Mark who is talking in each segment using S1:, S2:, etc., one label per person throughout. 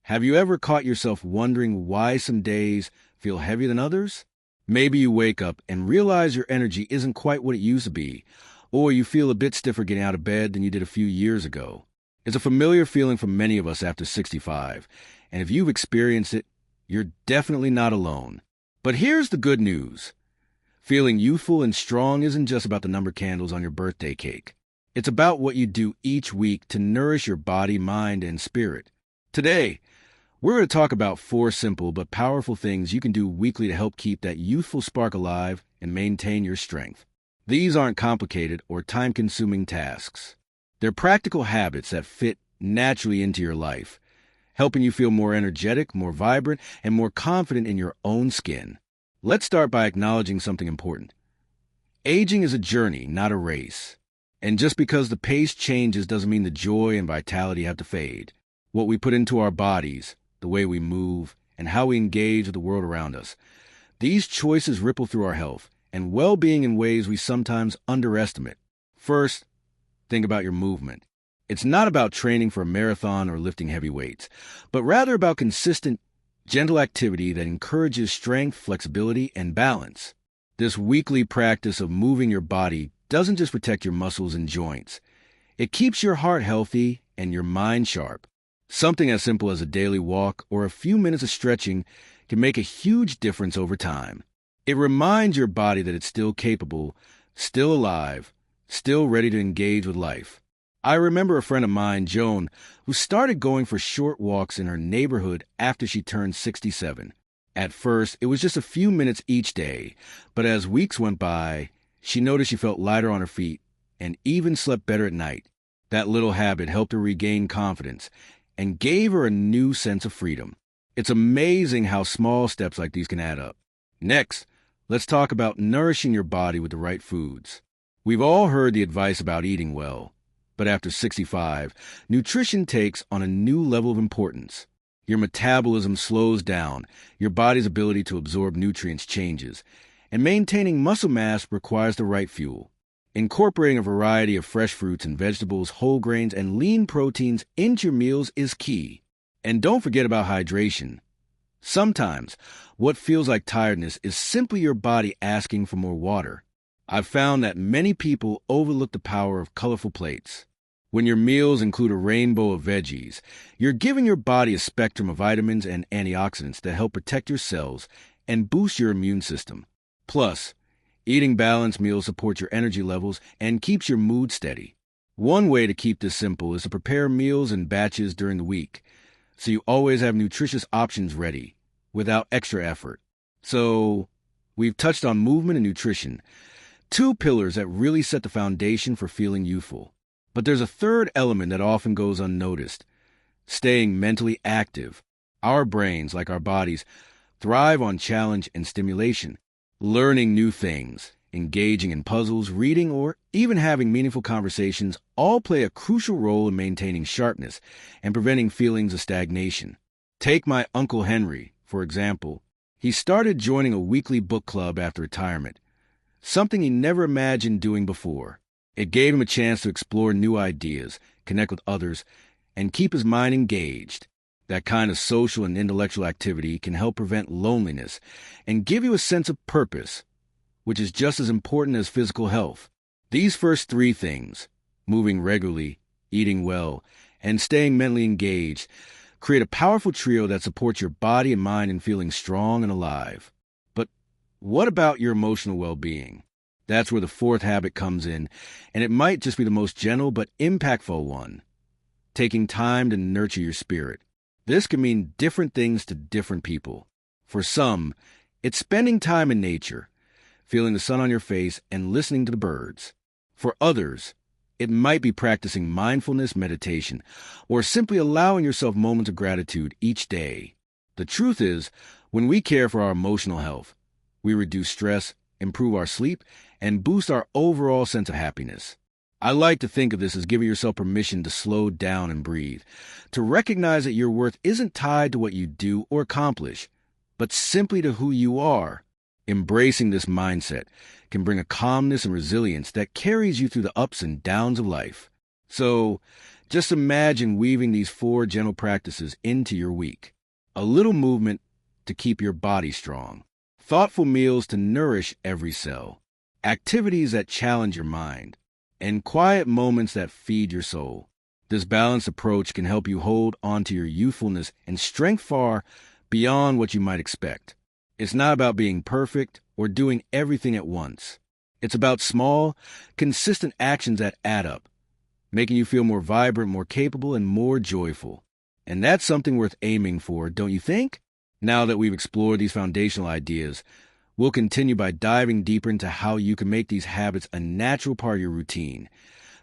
S1: Have you ever caught yourself wondering why some days feel heavier than others? Maybe you wake up and realize your energy isn't quite what it used to be, or you feel a bit stiffer getting out of bed than you did a few years ago. It's a familiar feeling for many of us after 65, and if you've experienced it, you're definitely not alone. But here's the good news. Feeling youthful and strong isn't just about the number of candles on your birthday cake. It's about what you do each week to nourish your body, mind, and spirit. Today, we're going to talk about 4 simple but powerful things you can do weekly to help keep that youthful spark alive and maintain your strength. These aren't complicated or time-consuming tasks. They're practical habits that fit naturally into your life, helping you feel more energetic, more vibrant, and more confident in your own skin. Let's start by acknowledging something important. Aging is a journey, not a race. And just because the pace changes doesn't mean the joy and vitality have to fade. What we put into our bodies, the way we move, and how we engage with the world around us, these choices ripple through our health and well-being in ways we sometimes underestimate. First, think about your movement. It's not about training for a marathon or lifting heavy weights, but rather about consistent, gentle activity that encourages strength, flexibility, and balance. This weekly practice of moving your body doesn't just protect your muscles and joints. It keeps your heart healthy and your mind sharp. Something as simple as a daily walk or a few minutes of stretching can make a huge difference over time. It reminds your body that it's still capable, still alive, still ready to engage with life. I remember a friend of mine, Joan, who started going for short walks in her neighborhood after she turned 67. At first, it was just a few minutes each day, but as weeks went by, she noticed she felt lighter on her feet and even slept better at night. That little habit helped her regain confidence and gave her a new sense of freedom. It's amazing how small steps like these can add up. Next, let's talk about nourishing your body with the right foods. We've all heard the advice about eating well, but after 65, nutrition takes on a new level of importance. Your metabolism slows down, your body's ability to absorb nutrients changes, and maintaining muscle mass requires the right fuel. Incorporating a variety of fresh fruits and vegetables, whole grains, and lean proteins into your meals is key. And don't forget about hydration. Sometimes, what feels like tiredness is simply your body asking for more water. I've found that many people overlook the power of colorful plates. When your meals include a rainbow of veggies, you're giving your body a spectrum of vitamins and antioxidants that help protect your cells and boost your immune system. Plus, eating balanced meals supports your energy levels and keeps your mood steady. One way to keep this simple is to prepare meals in batches during the week, so you always have nutritious options ready, without extra effort. So, we've touched on movement and nutrition, 2 pillars that really set the foundation for feeling youthful. But there's a third element that often goes unnoticed: staying mentally active. Our brains, like our bodies, thrive on challenge and stimulation. Learning new things, engaging in puzzles, reading, or even having meaningful conversations all play a crucial role in maintaining sharpness and preventing feelings of stagnation. Take my Uncle Henry, for example. He started joining a weekly book club after retirement, something he never imagined doing before. It gave him a chance to explore new ideas, connect with others, and keep his mind engaged. That kind of social and intellectual activity can help prevent loneliness and give you a sense of purpose, which is just as important as physical health. These first 3 things, moving regularly, eating well, and staying mentally engaged, create a powerful trio that supports your body and mind in feeling strong and alive. But what about your emotional well-being? That's where the 4th habit comes in, and it might just be the most gentle but impactful one: taking time to nurture your spirit. This can mean different things to different people. For some, it's spending time in nature, feeling the sun on your face and listening to the birds. For others, it might be practicing mindfulness meditation or simply allowing yourself moments of gratitude each day. The truth is, when we care for our emotional health, we reduce stress, improve our sleep, and boost our overall sense of happiness. I like to think of this as giving yourself permission to slow down and breathe, to recognize that your worth isn't tied to what you do or accomplish, but simply to who you are. Embracing this mindset can bring a calmness and resilience that carries you through the ups and downs of life. So just imagine weaving these 4 gentle practices into your week. A little movement to keep your body strong. Thoughtful meals to nourish every cell. Activities that challenge your mind. And quiet moments that feed your soul. This balanced approach can help you hold onto your youthfulness and strength far beyond what you might expect. It's not about being perfect or doing everything at once. It's about small, consistent actions that add up, making you feel more vibrant, more capable, and more joyful. And that's something worth aiming for, don't you think? Now that we've explored these foundational ideas, we'll continue by diving deeper into how you can make these habits a natural part of your routine.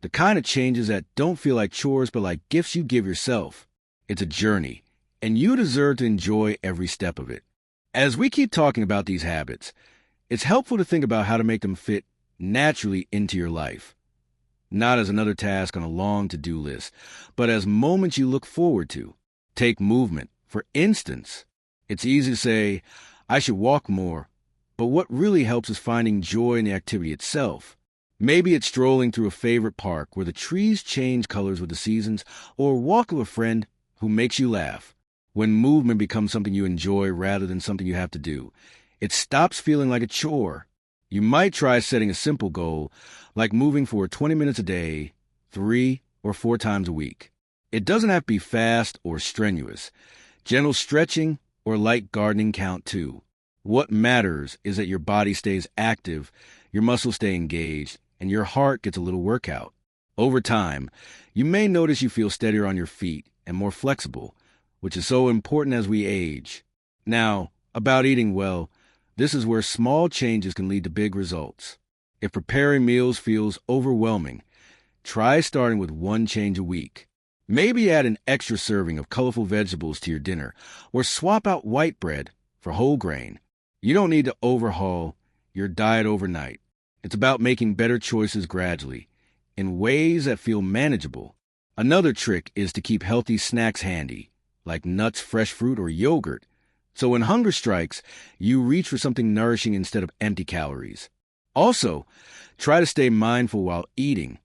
S1: The kind of changes that don't feel like chores, but like gifts you give yourself. It's a journey, and you deserve to enjoy every step of it. As we keep talking about these habits, it's helpful to think about how to make them fit naturally into your life. Not as another task on a long to-do list, but as moments you look forward to. Take movement. For instance, it's easy to say, I should walk more, but what really helps is finding joy in the activity itself. Maybe it's strolling through a favorite park where the trees change colors with the seasons, or walk with a friend who makes you laugh. When movement becomes something you enjoy rather than something you have to do, it stops feeling like a chore. You might try setting a simple goal, like moving for 20 minutes a day, 3 or 4 times a week. It doesn't have to be fast or strenuous. Gentle stretching or light gardening count too. What matters is that your body stays active, your muscles stay engaged, and your heart gets a little workout. Over time, you may notice you feel steadier on your feet and more flexible, which is so important as we age. Now, about eating well, this is where small changes can lead to big results. If preparing meals feels overwhelming, try starting with 1 change a week. Maybe add an extra serving of colorful vegetables to your dinner, or swap out white bread for whole grain. You don't need to overhaul your diet overnight. It's about making better choices gradually, in ways that feel manageable. Another trick is to keep healthy snacks handy, like nuts, fresh fruit, or yogurt. So when hunger strikes, you reach for something nourishing instead of empty calories. Also, try to stay mindful while eating.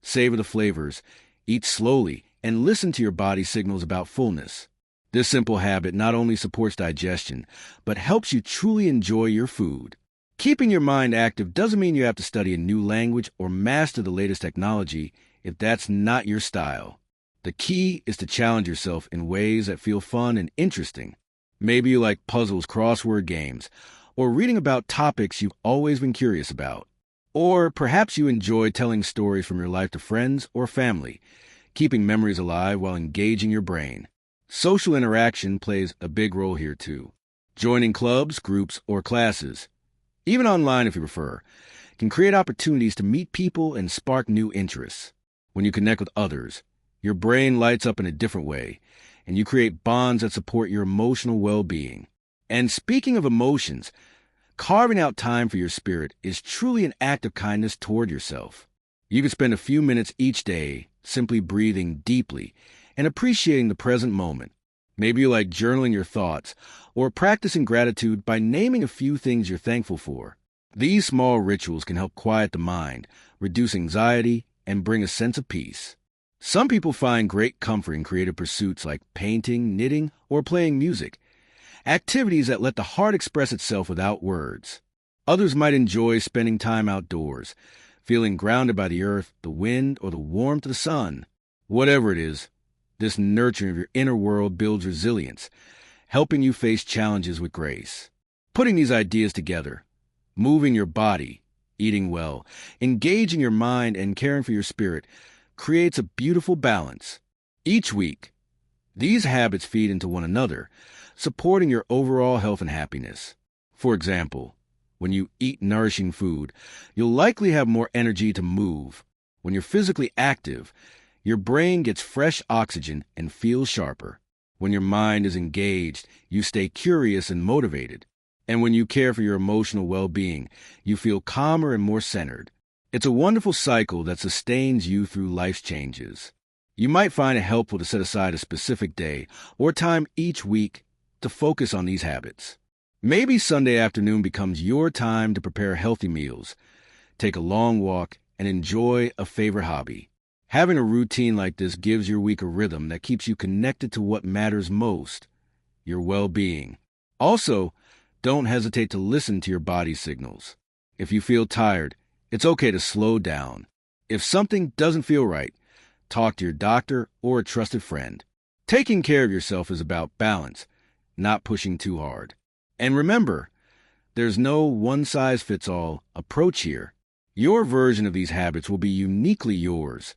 S1: Savor the flavors, eat slowly, and listen to your body's signals about fullness. This simple habit not only supports digestion, but helps you truly enjoy your food. Keeping your mind active doesn't mean you have to study a new language or master the latest technology if that's not your style. The key is to challenge yourself in ways that feel fun and interesting. Maybe you like puzzles, crossword games, or reading about topics you've always been curious about. Or perhaps you enjoy telling stories from your life to friends or family, keeping memories alive while engaging your brain. Social interaction plays a big role here too. Joining clubs, groups, or classes, even online if you prefer, can create opportunities to meet people and spark new interests. When you connect with others, your brain lights up in a different way, and you create bonds that support your emotional well-being. And speaking of emotions, carving out time for your spirit is truly an act of kindness toward yourself. You can spend a few minutes each day simply breathing deeply and appreciating the present moment. Maybe you like journaling your thoughts or practicing gratitude by naming a few things you're thankful for. These small rituals can help quiet the mind, reduce anxiety, and bring a sense of peace. Some people find great comfort in creative pursuits like painting, knitting, or playing music, activities that let the heart express itself without words. Others might enjoy spending time outdoors, feeling grounded by the earth, the wind, or the warmth of the sun. Whatever it is, this nurturing of your inner world builds resilience, helping you face challenges with grace. Putting these ideas together, moving your body, eating well, engaging your mind, and caring for your spirit creates a beautiful balance. Each week, these habits feed into one another, supporting your overall health and happiness. For example, when you eat nourishing food, you'll likely have more energy to move. When you're physically active, your brain gets fresh oxygen and feels sharper. When your mind is engaged, you stay curious and motivated. And when you care for your emotional well-being, you feel calmer and more centered. It's a wonderful cycle that sustains you through life's changes. You might find it helpful to set aside a specific day or time each week to focus on these habits. Maybe Sunday afternoon becomes your time to prepare healthy meals, take a long walk, and enjoy a favorite hobby. Having a routine like this gives your week a rhythm that keeps you connected to what matters most, your well-being. Also, don't hesitate to listen to your body signals. If you feel tired, it's okay to slow down. If something doesn't feel right, talk to your doctor or a trusted friend. Taking care of yourself is about balance, not pushing too hard. And remember, there's no one-size-fits-all approach here. Your version of these habits will be uniquely yours,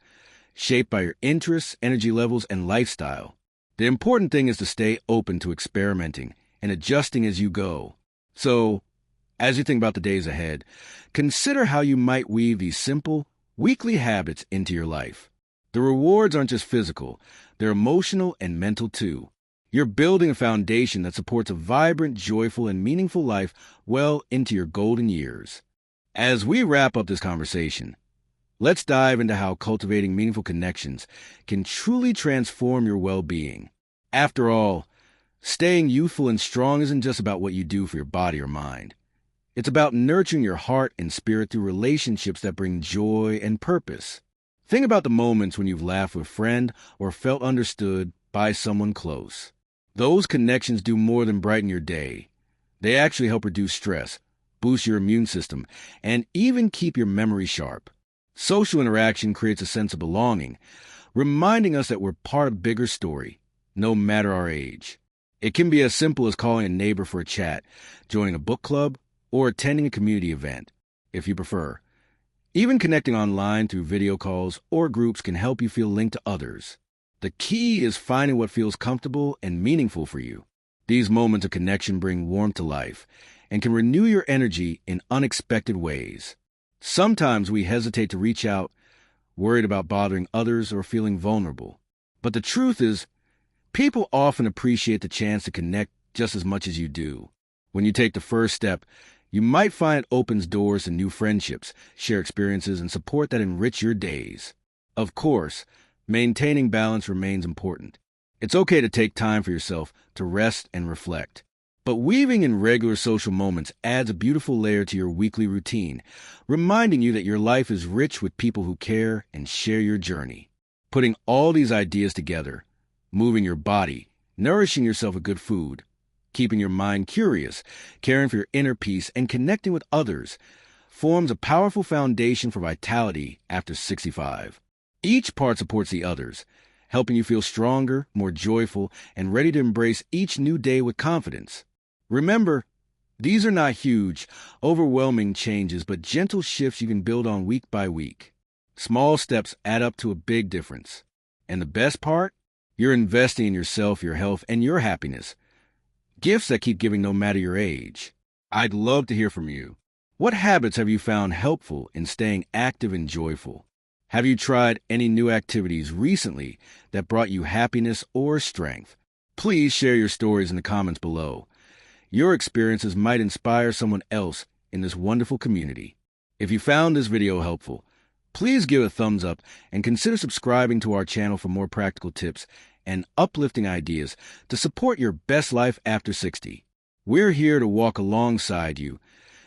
S1: shaped by your interests, energy levels, and lifestyle. The important thing is to stay open to experimenting and adjusting as you go. So, as you think about the days ahead, consider how you might weave these simple, weekly habits into your life. The rewards aren't just physical, they're emotional and mental too. You're building a foundation that supports a vibrant, joyful, and meaningful life well into your golden years. As we wrap up this conversation, let's dive into how cultivating meaningful connections can truly transform your well-being. After all, staying youthful and strong isn't just about what you do for your body or mind. It's about nurturing your heart and spirit through relationships that bring joy and purpose. Think about the moments when you've laughed with a friend or felt understood by someone close. Those connections do more than brighten your day. They actually help reduce stress, boost your immune system, and even keep your memory sharp. Social interaction creates a sense of belonging, reminding us that we're part of a bigger story, no matter our age. It can be as simple as calling a neighbor for a chat, joining a book club, or attending a community event, if you prefer. Even connecting online through video calls or groups can help you feel linked to others. The key is finding what feels comfortable and meaningful for you. These moments of connection bring warmth to life and can renew your energy in unexpected ways. Sometimes we hesitate to reach out, worried about bothering others or feeling vulnerable. But the truth is, people often appreciate the chance to connect just as much as you do. When you take the first step, you might find it opens doors to new friendships, share experiences, and support that enrich your days. Of course, maintaining balance remains important. It's okay to take time for yourself to rest and reflect. But weaving in regular social moments adds a beautiful layer to your weekly routine, reminding you that your life is rich with people who care and share your journey. Putting all these ideas together, moving your body, nourishing yourself with good food, keeping your mind curious, caring for your inner peace, and connecting with others, forms a powerful foundation for vitality after 65. Each part supports the others, helping you feel stronger, more joyful, and ready to embrace each new day with confidence. Remember, these are not huge, overwhelming changes, but gentle shifts you can build on week by week. Small steps add up to a big difference. And the best part? You're investing in yourself, your health, and your happiness. Gifts that keep giving no matter your age. I'd love to hear from you. What habits have you found helpful in staying active and joyful? Have you tried any new activities recently that brought you happiness or strength? Please share your stories in the comments below. Your experiences might inspire someone else in this wonderful community. If you found this video helpful, please give a thumbs up and consider subscribing to our channel for more practical tips and uplifting ideas to support your best life after 60. We're here to walk alongside you,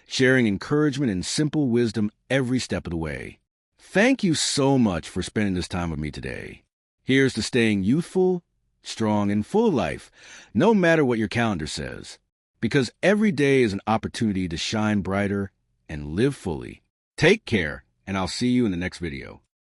S1: sharing encouragement and simple wisdom every step of the way. Thank you so much for spending this time with me today. Here's to staying youthful, strong, and full of life, no matter what your calendar says. Because every day is an opportunity to shine brighter and live fully. Take care, and I'll see you in the next video.